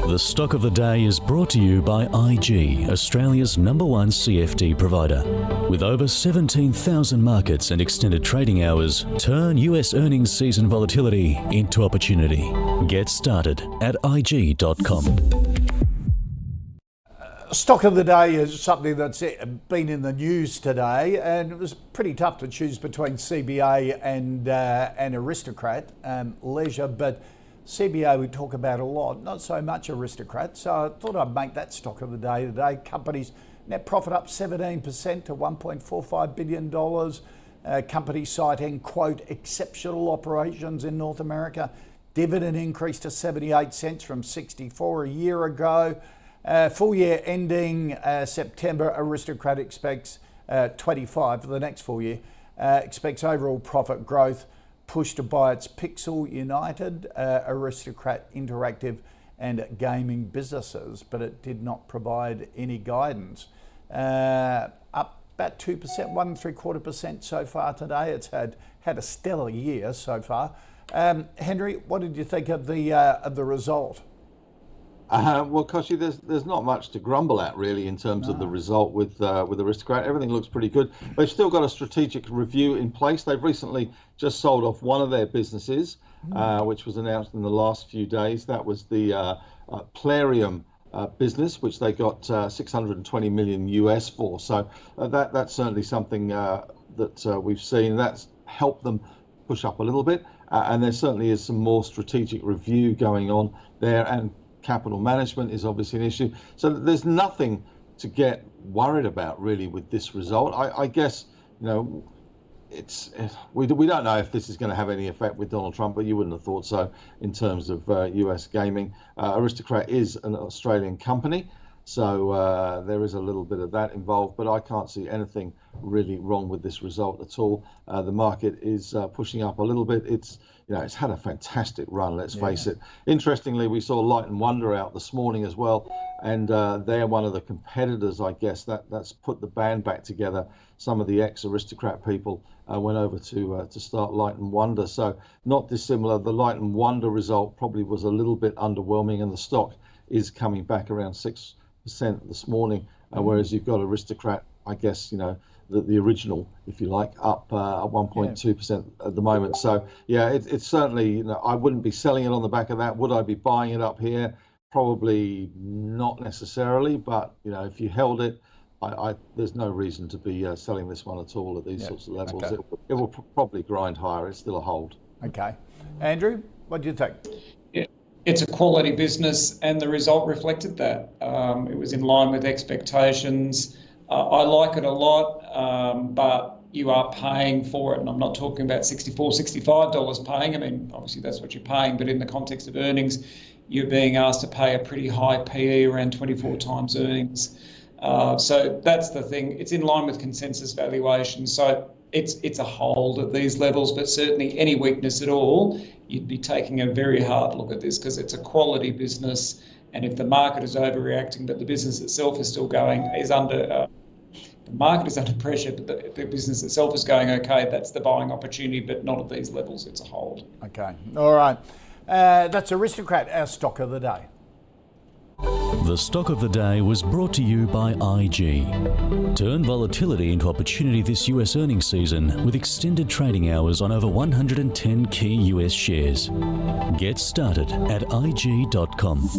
The stock of the day is brought to you by IG, Australia's #1 CFD provider. With over 17,000 markets and extended trading hours, turn US earnings season volatility into opportunity. Get started at IG.com. Stock of the day is something that's been in the news today, and it was pretty tough to choose between CBA and Aristocrat Leisure, but CBA we talk about a lot, not so much Aristocrat, so I thought I'd make that stock of the day today. Company's net profit up 17% to $1.45 billion. Company citing, quote, exceptional operations in North America. Dividend increased to 78 cents from 64 a year ago. Full year ending September, Aristocrat expects 25 for the next full year. Expects overall profit growth pushed by its Pixel United, Aristocrat Interactive and gaming businesses, but it did not provide any guidance. Up about 2%, 1.75% so far today. It's had a stellar year so far. Henry, what did you think of the result? Well, Koshi, there's not much to grumble at really in terms of the result with Aristocrat. Everything looks pretty good. They've still got a strategic review in place. They've recently just sold off one of their businesses, which was announced in the last few days. That was the Plarium business, which they got $620 million US for. So that's certainly something that we've seen. That's helped them push up a little bit. And there certainly is some more strategic review going on there. And capital management is obviously an issue. So there's nothing to get worried about really with this result. I guess, we don't know if this is going to have any effect with Donald Trump, but you wouldn't have thought so in terms of US gaming. Aristocrat is an Australian company, so there is a little bit of that involved, but I can't see anything really wrong with this result at all. The market is pushing up a little bit. It's had a fantastic run, let's face it. Interestingly, we saw Light & Wonder out this morning as well, and they're one of the competitors, I guess, that's put the band back together. Some of the ex-Aristocrat people went over to start Light & Wonder, so not dissimilar. The Light & Wonder result probably was a little bit underwhelming, and the stock is coming back around 6% this morning, whereas you've got Aristocrat, I guess, the original, if you like, up 1.2% at the moment. So yeah, it's certainly, I wouldn't be selling it on the back of that. Would I be buying it up here? Probably not necessarily, but if you held it, there's no reason to be selling this one at all at these sorts of levels. Okay. It will probably grind higher. It's still a hold. Okay. Andrew, what do you think? It's a quality business, and the result reflected that. It was in line with expectations. I like it a lot, but you are paying for it, and I'm not talking about $64, $65 paying. I mean, obviously that's what you're paying, but in the context of earnings, you're being asked to pay a pretty high PE, around 24 times earnings. So that's the thing. It's in line with consensus valuation. So it's a hold at these levels, but certainly any weakness at all, you'd be taking a very hard look at this, because it's a quality business. And if the market is overreacting, but the business itself is still going, the market is under pressure, but the business itself is going okay, that's the buying opportunity, but not at these levels. It's a hold. Okay. All right. That's Aristocrat, our stock of the day. The stock of the day was brought to you by IG. Turn volatility into opportunity this US earnings season with extended trading hours on over 110 key US shares. Get started at IG.com.